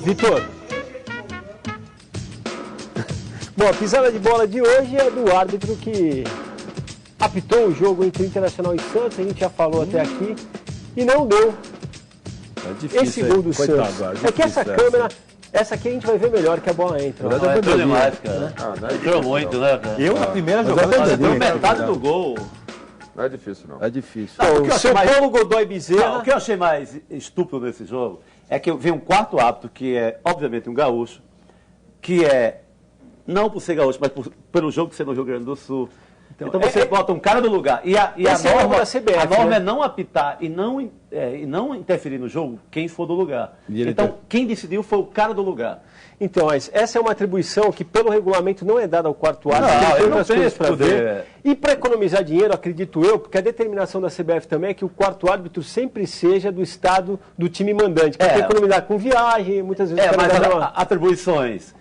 Vitor. Bom, a pisada de bola de hoje é do árbitro que apitou o jogo entre Internacional e Santos, a gente já falou até aqui, e não deu esse gol do Santos. É que essa câmera, essa aqui a gente vai ver melhor que a bola entra. Não entrou demais, cara. Entrou muito, né, cara? Eu, na primeira jogada, deu metade do gol. Não é difícil, não. É difícil. O São Paulo Godoy Bezerra... O que eu achei mais estúpido nesse jogo é que vem um quarto árbitro, que é, obviamente, um gaúcho, que é, não por ser gaúcho, mas pelo jogo ser no Rio Grande do Sul. Então você bota um cara no lugar. E a norma, da CBF, a norma é não apitar e não interferir no jogo quem for do lugar. Então, quem decidiu foi o cara do lugar. Então, mas essa é uma atribuição que, pelo regulamento, não é dada ao quarto árbitro. Não, tem ele não outras tem coisas esse para poder. ver. E para economizar dinheiro, acredito eu, porque a determinação da CBF também é que o quarto árbitro sempre seja do estado do time mandante. Que tem que economizar com viagem, muitas vezes... mas atribuições...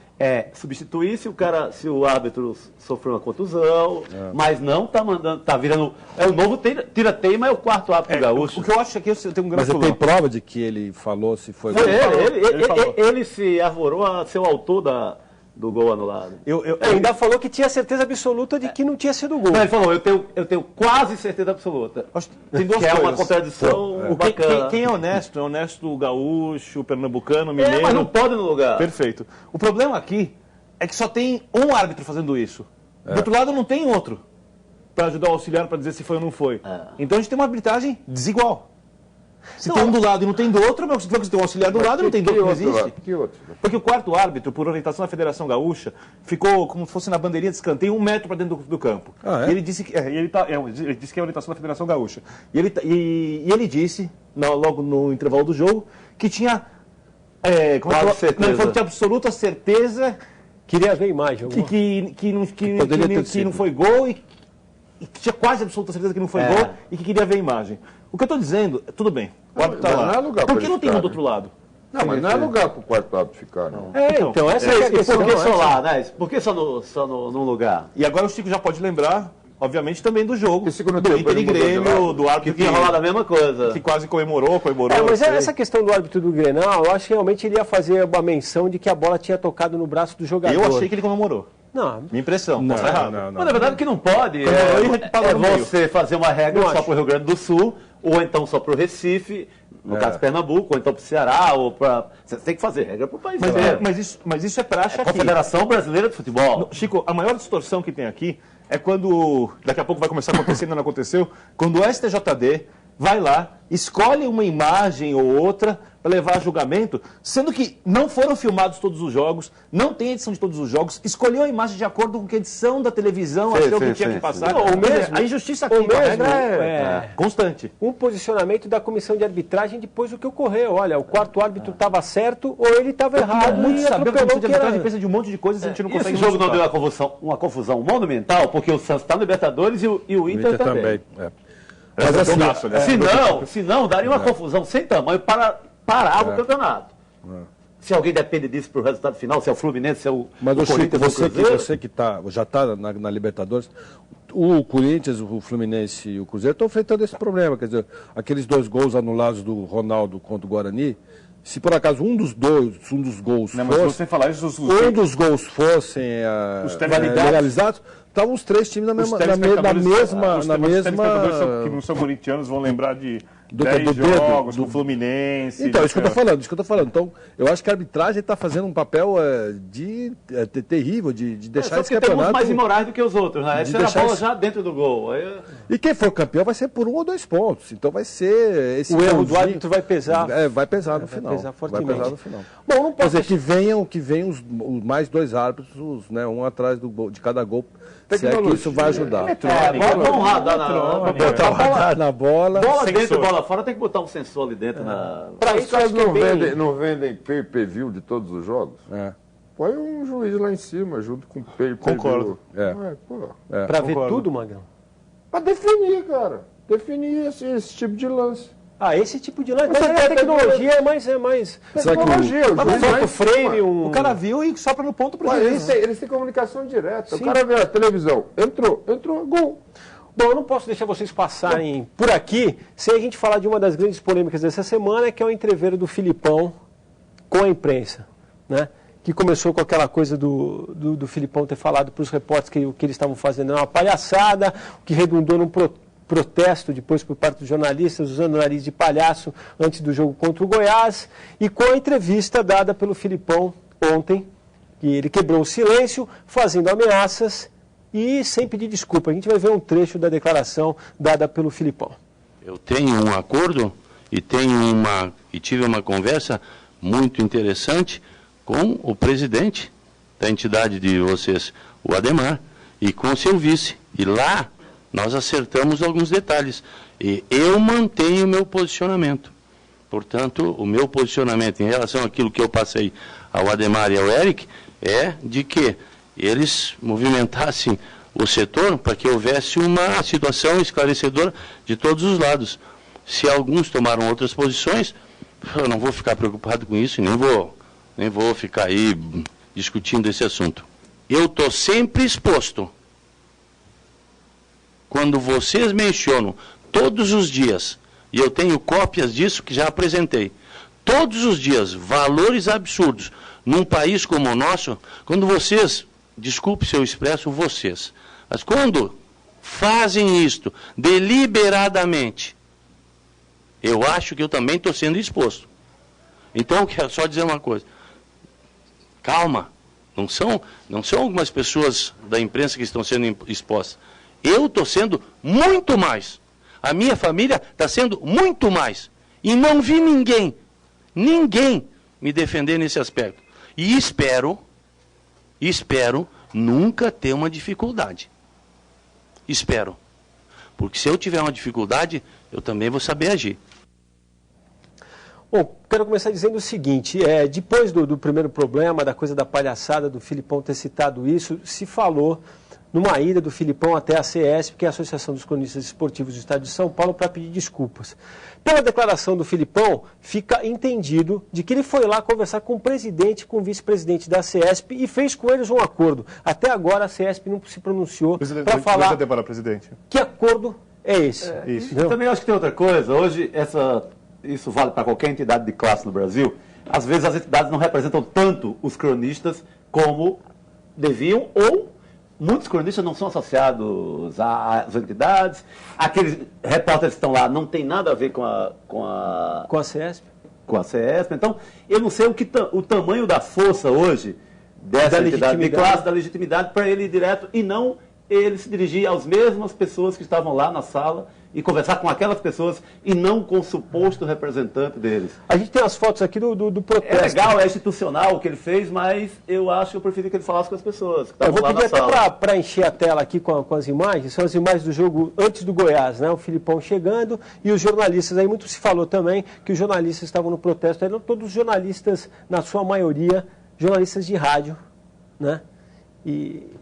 substituir se o árbitro sofreu uma contusão, mas não tá mandando, tá virando, é o novo tira-teima, é o quarto árbitro gaúcho. O que eu acho aqui, eu tenho um grande problema. Mas você tem prova de que ele falou se foi... Ele se arvorou a ser o autor do gol anulado. Ainda falou que tinha certeza absoluta de que não tinha sido gol. Não, ele falou, eu tenho quase certeza absoluta. Tem duas coisas. É uma coisas. Contradição bacana. Quem é honesto? É honesto gaúcho, pernambucano, mineiro. Mas não pode no lugar. Perfeito. O problema aqui é que só tem um árbitro fazendo isso. Do outro lado não tem outro para ajudar o auxiliar para dizer se foi ou não foi. Então a gente tem uma arbitragem desigual. Se tem um do lado e não tem do outro, mas se tem um auxiliar do lado e não tem do outro, não existe. Porque o quarto árbitro, por orientação da Federação Gaúcha, ficou como se fosse na bandeirinha de escanteio, 1 metro para dentro do campo. E ele disse que ele disse que é a orientação da Federação Gaúcha. E ele disse, logo no intervalo do jogo, que tinha tinha absoluta certeza. Queria ver a imagem. Que não foi gol e que tinha quase absoluta certeza que não foi gol e que queria ver a imagem. O que eu estou dizendo, tudo bem, o árbitro está lá. Não é lugar por que não tem um do né? outro lado? Não, mas não é lugar para o quarto árbitro ficar, não. Então essa é a questão. Por que só lá, né? Por que só num lugar? E agora o Chico já pode lembrar, obviamente, também do jogo, do Inter e ele Grêmio, do árbitro que tinha rolado a mesma coisa. Que quase comemorou. Mas essa questão do árbitro do Grenal, eu acho que realmente ele ia fazer uma menção de que a bola tinha tocado no braço do jogador. Eu achei que ele comemorou. Não. Minha impressão. Não. Mas na verdade o que não pode você fazer uma regra só para o Rio Grande do Sul, ou então só para o Recife, no caso Pernambuco, ou então para o Ceará, ou para... Você tem que fazer regra para o país inteiro. Mas isso é praxe aqui. Confederação Brasileira de Futebol. Chico, a maior distorção que tem aqui é quando, daqui a pouco vai começar a acontecer, ainda não aconteceu, quando o STJD vai lá, escolhe uma imagem ou outra para levar a julgamento, sendo que não foram filmados todos os jogos, não tem edição de todos os jogos, escolheu a imagem de acordo com que a edição da televisão achou que tinha que passar. Ou mesmo, a injustiça aqui, a regra é constante. Um posicionamento da comissão de arbitragem depois do que ocorreu. Olha, o quarto árbitro estava certo ou ele estava errado. Muito saber que a comissão de arbitragem pensa de um monte de coisas e a gente não consegue. Esse jogo não deu uma confusão monumental, porque o Santos está no Libertadores e o Inter também. Mas assim, se não, daria uma confusão sem tamanho para parar o campeonato. Se alguém depende disso para o resultado final, se é o Fluminense, se é o Mas o Corinthians, você que já está na Libertadores, o Corinthians, o Fluminense e o Cruzeiro estão enfrentando esse problema. Quer dizer, aqueles 2 gols anulados do Ronaldo contra o Guarani, se por acaso um dos gols fossem legalizados, estavam os 3 times na mesma... que não são corintianos vão lembrar de do 10 jogos com o Fluminense. Então, isso que eu tô falando. Então, eu acho que a arbitragem está fazendo um papel terrível de deixar esse campeonato... Tem uns mais imorais do que os outros, né? Essa era a bola já dentro do gol. E quem for campeão vai ser por 1 ou 2 pontos. Então vai ser... O erro do árbitro vai pesar. Vai pesar no final. Vai pesar no final. Bom, não pode... Quer dizer, que venham os mais 2 árbitros, né, um atrás de cada gol. Se é que isso vai ajudar. Bota um radar na bola. Bola dentro, bola fora, tem que botar um sensor ali dentro. Para isso, acho que não vendem pay-per-view de todos os jogos? Põe um juiz lá em cima, junto com o pay-per-view. Concordo. Para ver tudo, Magrão? Para definir, cara. Definir esse tipo de lance. Esse tipo de lance. Mas a tecnologia é mais... Tecnologia. O frame, o cara viu e sopra no ponto para eles têm comunicação direta. Sim. O cara vê a televisão. Entrou, gol. Bom, eu não posso deixar vocês passarem por aqui sem a gente falar de uma das grandes polêmicas dessa semana, que é o entreveiro do Filipão com a imprensa. né? Que começou com aquela coisa do Filipão ter falado para os repórteres que o que eles estavam fazendo era uma palhaçada, que redundou num protesto depois por parte dos jornalistas, usando o nariz de palhaço antes do jogo contra o Goiás, e com a entrevista dada pelo Filipão ontem, que ele quebrou o silêncio, fazendo ameaças e sem pedir desculpa. A gente vai ver um trecho da declaração dada pelo Filipão. Eu tenho um acordo e tive uma conversa muito interessante com o presidente da entidade de vocês, o Ademar, e com o seu vice. E lá nós acertamos alguns detalhes. E eu mantenho o meu posicionamento. Portanto, o meu posicionamento em relação àquilo que eu passei ao Ademar e ao Eric é de que eles movimentassem o setor para que houvesse uma situação esclarecedora de todos os lados. Se alguns tomaram outras posições, eu não vou ficar preocupado com isso e nem vou ficar aí discutindo esse assunto. Eu estou sempre exposto. Quando vocês mencionam todos os dias, e eu tenho cópias disso que já apresentei, todos os dias, valores absurdos, num país como o nosso, quando vocês, desculpe se eu expresso vocês, mas quando fazem isto deliberadamente, eu acho que eu também estou sendo exposto. Então, eu quero só dizer uma coisa. Calma, não são algumas pessoas da imprensa que estão sendo expostas. Eu estou sendo muito mais. A minha família está sendo muito mais. E não vi ninguém me defender nesse aspecto. E espero nunca ter uma dificuldade. Espero. Porque se eu tiver uma dificuldade, eu também vou saber agir. Bom, quero começar dizendo o seguinte, depois do primeiro problema, da coisa da palhaçada do Filipão ter citado isso, se falou numa ida do Filipão até a CESP, que é a Associação dos Cronistas Esportivos do Estado de São Paulo, para pedir desculpas. Pela declaração do Filipão, fica entendido de que ele foi lá conversar com o presidente e com o vice-presidente da CESP e fez com eles um acordo. Até agora a CESP não se pronunciou para falar que acordo é esse. Isso. Também acho que tem outra coisa. Hoje, isso vale para qualquer entidade de classe no Brasil. Às vezes as entidades não representam tanto os cronistas como deviam, ou muitos cronistas não são associados às entidades. Aqueles repórteres que estão lá não tem nada a ver com a CESP. Com a CESP. Então, eu não sei o tamanho da força hoje dessa entidade de classe, da legitimidade, para ele ir direto e não ele se dirigir às mesmas pessoas que estavam lá na sala e conversar com aquelas pessoas e não com o suposto representante deles. A gente tem as fotos aqui do protesto. É legal, é institucional o que ele fez, mas eu prefiro que ele falasse com as pessoas que estavam lá na sala. Eu vou pedir até para encher a tela aqui com as imagens, são as imagens do jogo antes do Goiás, né? O Filipão chegando e os jornalistas, aí muito se falou também que os jornalistas estavam no protesto, eram todos os jornalistas, na sua maioria, jornalistas de rádio, né? E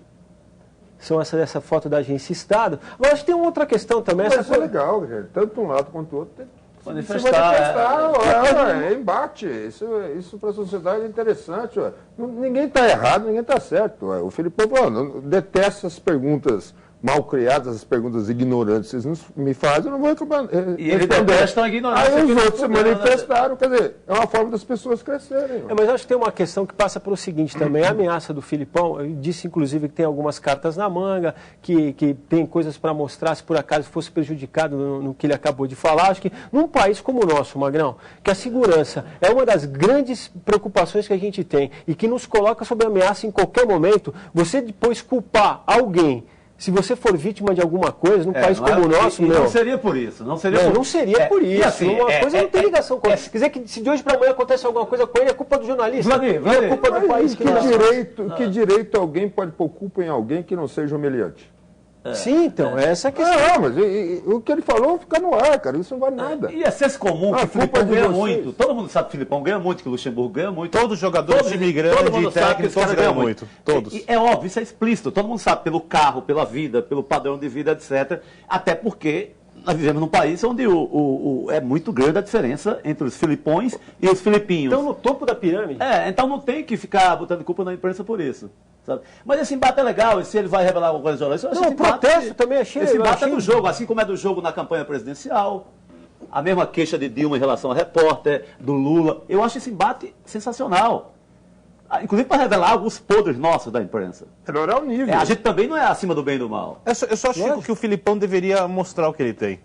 são essa foto da agência Estado. Mas acho que tem uma outra questão também. Mas isso é legal, gente. Tanto um lado quanto o outro tem que manifestar. É embate. Isso para a sociedade é interessante. Ninguém está errado, ninguém está certo. O Filipão falou, detesta as perguntas mal criadas, as perguntas ignorantes. Vocês me fazem, eu não vou reclamar. E eles detestam a ignorância. Aí os outros se manifestaram, quer dizer, é uma forma das pessoas crescerem. Mas acho que tem uma questão que passa pelo seguinte também, a ameaça do Filipão, eu disse inclusive que tem algumas cartas na manga, que tem coisas para mostrar se por acaso fosse prejudicado no que ele acabou de falar. Acho que num país como o nosso, Magrão, que a segurança é uma das grandes preocupações que a gente tem e que nos coloca sob ameaça em qualquer momento, você depois culpar alguém, se você for vítima de alguma coisa, num país como o nosso, não seria por isso. Não seria por isso. E assim, uma coisa não tem ligação com isso. Quer dizer que se de hoje para amanhã acontece alguma coisa com ele, é culpa do jornalista. Não é culpa do país. Que direito alguém pode pôr culpa em alguém que não seja humilhante? Sim, então, essa é a questão. Não, mas o que ele falou fica no ar, cara, isso não vale nada. E é senso comum que o Filipão ganha muito. Todo mundo sabe que o Filipão ganha muito, que o Luxemburgo ganha muito. Todos os jogadores, time grande, técnico, todos ganham muito. Todos. E é óbvio, isso é explícito. Todo mundo sabe pelo carro, pela vida, pelo padrão de vida, etc. Até porque nós vivemos num país onde é muito grande a diferença entre os filipões e os filipinhos. Estão no topo da pirâmide. Então não tem que ficar botando culpa na imprensa por isso. Sabe? Mas esse embate é legal, e se ele vai revelar alguma coisa de jornalista, o protesto também achei. Esse embate é do jogo, assim como é do jogo na campanha presidencial. A mesma queixa de Dilma em relação a repórter, do Lula. Eu acho esse embate sensacional. inclusive para revelar alguns podres nossos da imprensa. Melhorar o nível. A gente também não é acima do bem e do mal. Eu só acho que o Filipão deveria mostrar o que ele tem.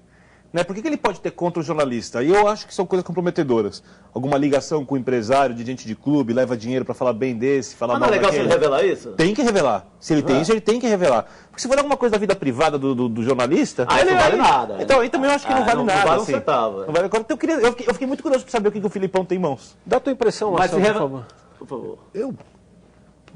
Né? Por que ele pode ter contra o jornalista? E eu acho que são coisas comprometedoras. Alguma ligação com o empresário, de gente de clube, leva dinheiro para falar bem desse, falar mal Mas não é legal se daquele. ele revelar isso? Tem que revelar. Se ele tem isso, ele tem que revelar. Porque se for alguma coisa da vida privada do jornalista... Isso não vale nada. Então, aí também eu acho que não vale nada. Não vale um assim. centavo. Não vale... Então, eu fiquei muito curioso para saber o que o Filipão tem em mãos. Dá a tua impressão, Mas Marcelo, se por favor. Por favor.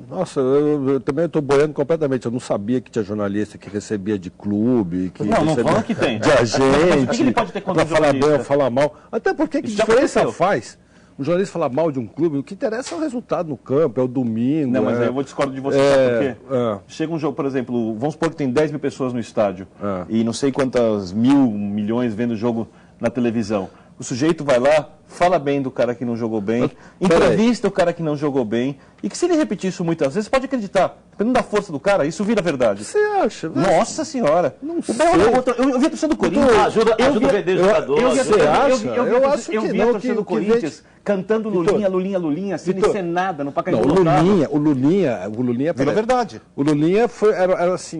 Nossa, eu também estou boiando completamente. Eu não sabia que tinha jornalista que recebia de clube, que Não recebia fala que tem. de agente, O que ele pode ter contra para o falar bem jornalista? ou falar mal. Até porque que Isso já diferença aconteceu. faz? O jornalista falar mal de um clube, o que interessa é o resultado no campo, é o domingo. Não, mas é... aí eu vou discordar de você, sabe por quê? é. Chega um jogo, por exemplo, vamos supor que tem 10 mil pessoas no estádio É. e não sei quantas milhões vendo o jogo na televisão. O sujeito vai lá, fala bem do cara que não jogou bem, entrevista o cara que não jogou bem, e que se ele repetir isso muitas vezes, pode acreditar, dependendo da força do cara, isso vira verdade. Você acha? Nossa senhora! Não O sei. Bola eu vi a torcida do Corinthians. Ajuda a vender jogador. Eu vi a Você acha? eu acho que vi a não, torcida do que Corinthians cantando Vitor, Lulinha, Lulinha, Lulinha, sem Vitor, ser nada, no Não, Pacaembu o lotado. Lulinha Virou verdade. O Lulinha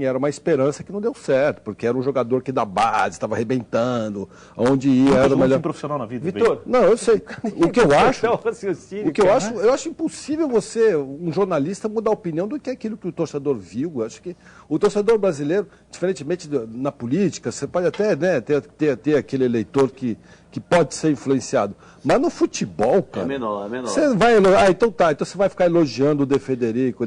era uma esperança que não deu certo, porque era um jogador que da base estava arrebentando, onde ia Nunca era o jogou um melhor. time profissional na vida. Vitor, Não, eu sei. O que eu acho, raciocínio, o que eu acho impossível você, um jornalista, mudar a opinião do que é aquilo que o torcedor viu. Eu acho que o torcedor brasileiro, diferentemente na política, você pode até, né, ter aquele eleitor que pode ser influenciado. Mas no futebol, cara. É menor. Você vai então você vai ficar elogiando o De Federico.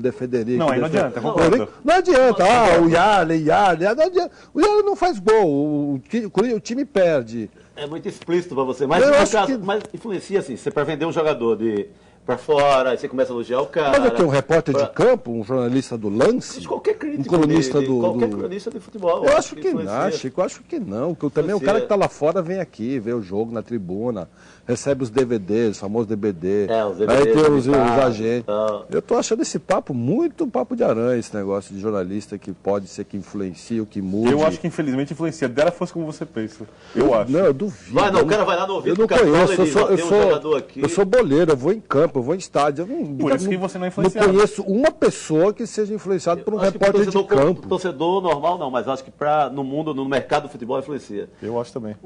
Não, aí não adianta, concordo. Não adianta. O Yarley, não adianta. O Yarley não faz gol, o time perde. É muito explícito para você. Mas, Eu no acho caso, que- mas influencia assim. Você para vender um jogador para fora, aí você começa a elogiar o cara. Mas eu tenho um repórter de campo, um jornalista do lance, Qualquer crítico. um colunista qualquer do... cronista de futebol. Eu acho que influencia. não, Chico, eu acho que não. Que também o Influencia. cara que está lá fora vem aqui, vê o jogo na tribuna, recebe os DVDs, os famosos DVD. Os DVDs, aí tem os editados, agentes. tal. Eu estou achando esse papo muito papo de aranha, esse negócio de jornalista que pode ser que influencia, o que mude. Eu acho que infelizmente influencia. Dela fosse como você pensa. Eu acho. Não, eu duvido. Vai, não, o cara vai lá no Eu ouvido não do Cartola conheço, e diz, ó, tem um jogador aqui. eu sou boleiro, eu vou em campo, eu vou em estádio. Por isso que você não é influenciado. Não conheço uma pessoa que seja influenciada por um Acho que repórter de campo. torcedor normal não, mas acho que no mundo, no mercado do futebol influencia. Eu acho também.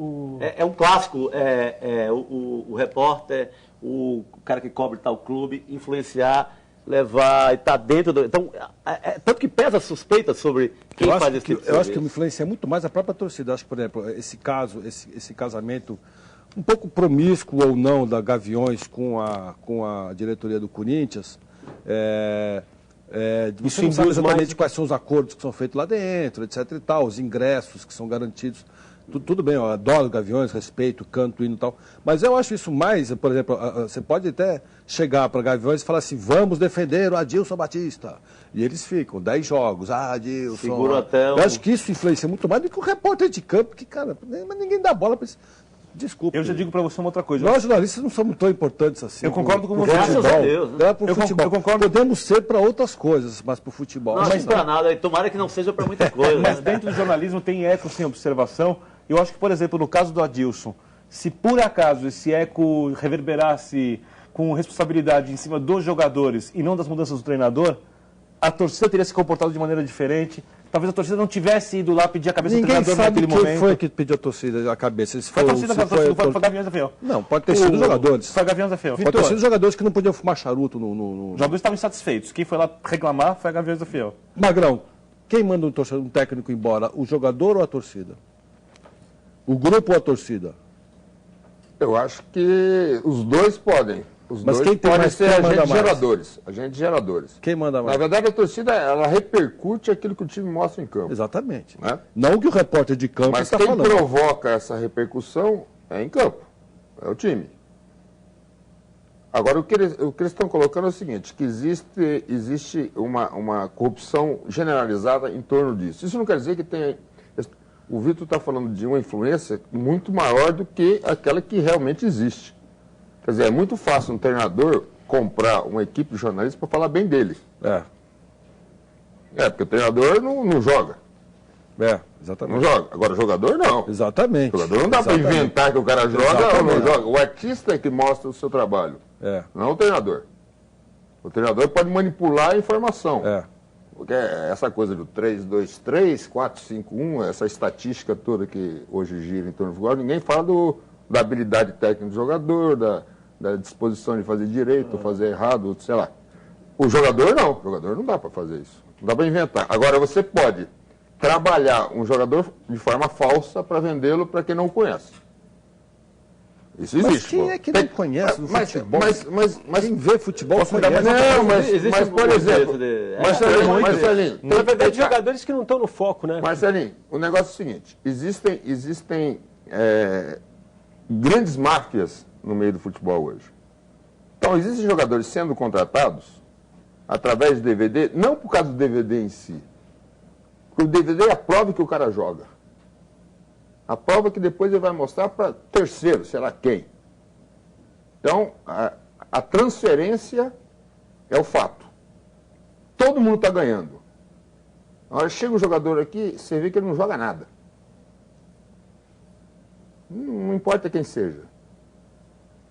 É um clássico, o repórter, o cara que cobre tal clube, influenciar, levar e estar dentro do... Então, tanto que pesa a suspeita sobre quem Eu faz acho esse que, tipo de eu acho que me serviço. influencia muito mais a própria torcida. Acho que, por exemplo, esse casamento um pouco promíscuo ou não da Gaviões com a diretoria do Corinthians, você não sabe exatamente quais são os acordos que são feitos lá dentro, etc. e tal, os ingressos que são garantidos. Tudo bem, eu adoro Gaviões, respeito, canto, hino e tal, mas eu acho isso mais, por exemplo, você pode até chegar para Gaviões e falar assim, vamos defender o Adilson Batista. E eles ficam, 10 jogos, Adilson. Segura até Eu acho que isso influencia muito mais do que o repórter de campo, que, cara, mas ninguém dá bola para isso. Desculpa. Eu já digo pra você uma outra coisa. Nós jornalistas não somos tão importantes assim. Eu concordo com você. Graças a Deus, né? Pro futebol. Eu concordo. Podemos ser para outras coisas, mas para o futebol. Não, acho que para nada, e tomara que não seja para muita coisa. Mas né? dentro do jornalismo tem eco sem observação. Eu acho que, por exemplo, no caso do Adilson, se por acaso esse eco reverberasse com responsabilidade em cima dos jogadores e não das mudanças do treinador, a torcida teria se comportado de maneira diferente. Talvez a torcida não tivesse ido lá pedir a cabeça Ninguém do treinador sabe naquele quem momento. foi que pediu a torcida a cabeça. Se Foi a torcida, foi foi Gaviões da Fiel. Não, pode ter sido os jogadores. Foi a Gaviões da Fiel. Pode ter sido os jogadores que não podiam fumar charuto Os jogadores estavam insatisfeitos. Quem foi lá reclamar foi a Gaviões da Fiel. Magrão, quem manda um técnico embora? O jogador ou a torcida? O grupo ou a torcida? Eu acho que os dois podem. Os Mas dois quem tem podem mais, ser quem manda agentes mais? geradores. Agentes geradores. Quem manda Na mais? verdade, a torcida ela repercute aquilo que o time mostra em campo. Exatamente. Né? Não que o repórter de campo Mas está quem falando. provoca essa repercussão é em campo. É o time. Agora, o que eles estão colocando é o seguinte, que existe uma corrupção generalizada em torno disso. Isso não quer dizer que tenha... O Vitor está falando de uma influência muito maior do que aquela que realmente existe. Quer dizer, é muito fácil um treinador comprar uma equipe de jornalistas para falar bem dele. Porque o treinador não joga. Não Exatamente. joga. Agora, o jogador não. Exatamente. O jogador não dá para Exatamente. inventar que o cara joga ou não Exatamente. joga. O artista é que mostra o seu trabalho, não é o treinador. O treinador pode manipular a informação. É. Porque essa coisa do 3-2-3, 4-5-1, essa estatística toda que hoje gira em torno do futebol, ninguém fala da habilidade técnica do jogador, da disposição de fazer direito, fazer errado, sei lá. O jogador não. O jogador não dá para fazer isso. Não dá para inventar. Agora, você pode trabalhar um jogador de forma falsa para vendê-lo para quem não o conhece. Isso existe. Mas quem é que não conhece do futebol? Mas quem vê futebol conhece. Não, mas por exemplo, Marcelinho, na verdade, jogadores que não estão no foco, né? Marcelinho, o negócio é o seguinte, existem grandes máfias no meio do futebol hoje. Então, existem jogadores sendo contratados através do DVD, não por causa do DVD em si, porque o DVD é a prova que o cara joga. A prova que depois ele vai mostrar para terceiro, sei lá quem. Então, a transferência é o fato. Todo mundo está ganhando. Agora chega um jogador aqui, você vê que ele não joga nada. Não importa quem seja.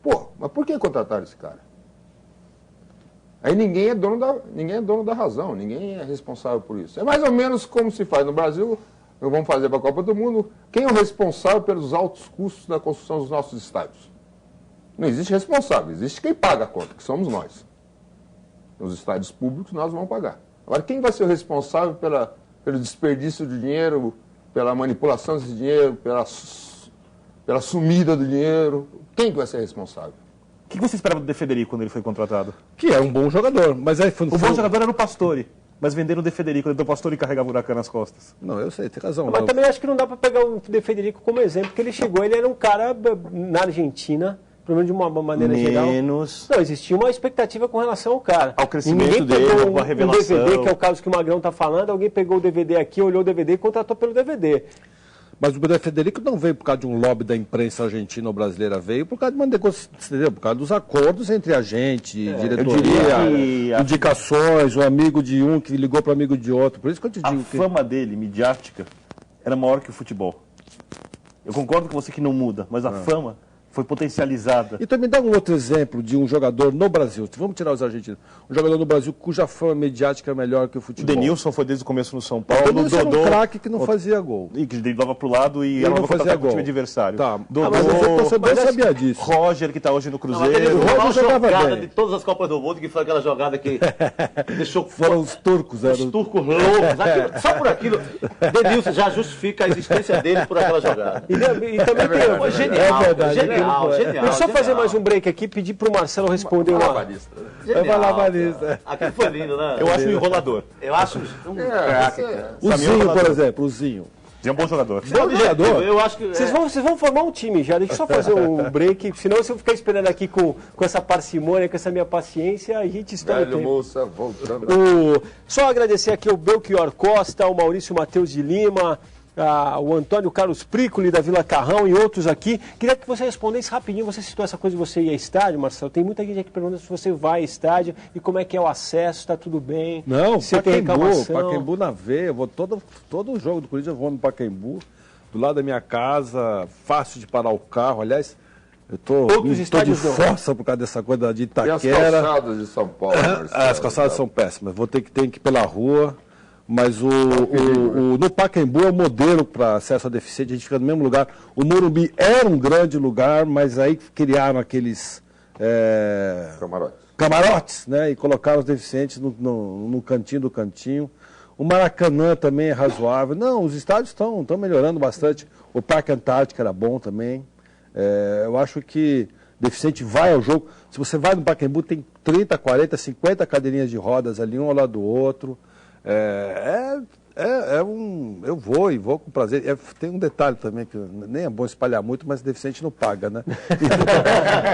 Pô, mas por que contrataram esse cara? Aí ninguém é dono da razão, ninguém é responsável por isso. É mais ou menos como se faz no Brasil. Vamos fazer para a Copa do Mundo. Quem é o responsável pelos altos custos da construção dos nossos estádios? Não existe responsável, existe quem paga a conta, que somos nós. Nos estádios públicos nós vamos pagar. Agora, quem vai ser o responsável pelo desperdício de dinheiro, pela manipulação desse dinheiro, pela sumida do dinheiro? Quem que vai ser responsável? O que você esperava do De Federico quando ele foi contratado? Que é um bom jogador, mas aí O bom jogador era o Pastore. Mas venderam o De Federico, o Pastore carregava o Huracan nas costas. Não, eu sei, tem razão. Mas também acho que não dá para pegar o De Federico como exemplo, porque ele chegou, ele era um cara na Argentina, pelo menos de uma maneira geral. Não, existia uma expectativa com relação ao cara. Ao crescimento dele, uma revelação. Um DVD, que é o caso que o Magrão está falando, alguém pegou o DVD aqui, olhou o DVD e contratou pelo DVD. Mas o De Federico não veio por causa de um lobby da imprensa argentina ou brasileira, veio por causa de uma negociação, por causa dos acordos entre a gente, diretoria, indicações, o amigo de um que ligou para o amigo de outro. Por isso que eu te digo a fama dele, midiática, era maior que o futebol. Eu concordo com você que não muda, mas a fama foi potencializada. Então me dá um outro exemplo de um jogador no Brasil. Vamos tirar os argentinos. Um jogador no Brasil cuja fama mediática é melhor que o futebol. O Denilson foi desde o começo no São Paulo. O Denilson era um craque que não fazia gol. E que driblava pro lado e era uma fazia gol. O time adversário. Tá. Mas o torcedor sabia disso. Roger, que está hoje no Cruzeiro. O Roger jogava bem. De todas as Copas do Mundo, que foi aquela jogada que deixou... Foram os turcos. Os turcos loucos. Só por aquilo, Denilson já justifica a existência dele por aquela jogada. E também tem... Genial, genial. Só fazer mais um break aqui, pedir para o Marcelo responder uma... Aquilo foi lindo, né? Eu acho um enrolador. Eu acho um craque. O Zinho, por exemplo, o Zinho. É um bom jogador. Bom jogador. Eu acho que... Vocês vão formar um time já, deixa eu só fazer um break, senão se eu ficar esperando aqui com essa parcimônia, com essa minha paciência, a gente espera o tempo. Moça, voltando. Só agradecer aqui ao Belchior Costa, ao Maurício Matheus de Lima, o Antônio Carlos Prícoli da Vila Carrão e outros aqui. Queria que você respondesse rapidinho, você citou essa coisa de você ir a estádio, Marcelo. Tem muita gente aqui perguntando se você vai a estádio e como é que é o acesso, está tudo bem? Não, Pacaembu na veia, eu vou todo jogo do Corinthians eu vou no Pacaembu, do lado da minha casa, fácil de parar o carro, aliás... Eu estou de força por causa dessa coisa de Itaquera. E as calçadas de São Paulo? As calçadas são péssimas, vou ter que ir pela rua... Mas no Pacaembu é o modelo para acesso a deficiente, a gente fica no mesmo lugar. O Morumbi era um grande lugar, mas aí criaram aqueles camarotes, né? E colocaram os deficientes no cantinho do cantinho. O Maracanã também é razoável. Não, os estádios estão melhorando bastante. O Parque Antártica era bom também. Eu acho que deficiente vai ao jogo. Se você vai no Pacaembu, tem 30, 40, 50 cadeirinhas de rodas ali, um ao lado do outro. Eu vou com prazer. Tem um detalhe também, que nem é bom espalhar muito, mas deficiente não paga, né?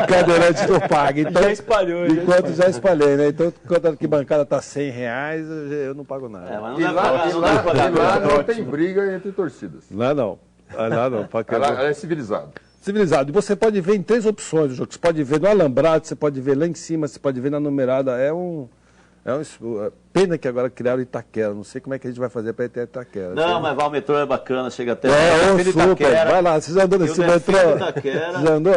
Cadeirante não paga. Então, já espalhou. Enquanto já espalhei, né? Então, quando a arquibancada está R$100, eu não pago nada. Lá não tem briga entre torcidas. Lá não. Ela é civilizado. Civilizado. E você pode ver em 3 opções o jogo. Você pode ver no alambrado, você pode ver lá em cima, você pode ver na numerada. Pena que agora criaram Itaquera. Não sei como é que a gente vai fazer para ir até Itaquera. Não, mas o metrô é bacana, chega até super. Vai lá, você já andou nesse metrô? Você já andou?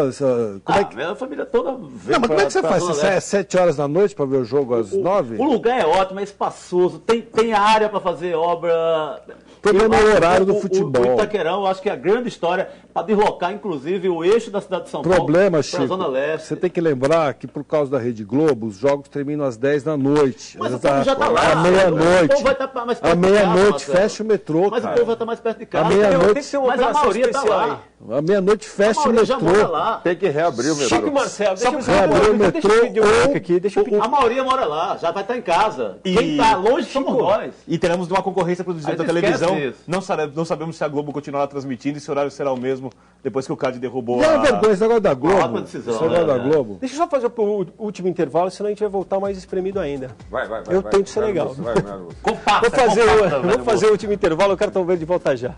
Minha família toda vê. Não, mas como é que você faz? Você sai às 7 horas da noite para ver o jogo às 9? O lugar é ótimo, é espaçoso, tem área para fazer obra. O problema é o horário do futebol. O Itaquerão, eu acho que é a grande história para deslocar, inclusive, o eixo da cidade de São Paulo para a Zona Leste. Você tem que lembrar que, por causa da Rede Globo, os jogos terminam às 10 da noite. Mas o povo já está lá. À meia-noite. À meia-noite fecha o metrô, mas cara. O povo vai estar mais perto de casa. À meia-noite. Mas a maioria está lá. À meia-noite fecha o metrô. Tem que reabrir o metrô. Chico e Marcelo, deixa eu pedir. A maioria mora lá, já vai estar em casa. Quem está longe somos nós. E teremos uma concorrência para os direitos da televisão. Não sabemos se a Globo continuará transmitindo e se o horário será o mesmo depois que o CAD derrubou Não é vergonha, esse negócio da Globo. Esse negócio da Globo. Deixa eu só fazer o último intervalo, senão a gente vai voltar mais espremido ainda. Vai. Eu tento ser legal. Compacta, Vou fazer o último intervalo, o Cartão Verde volta já.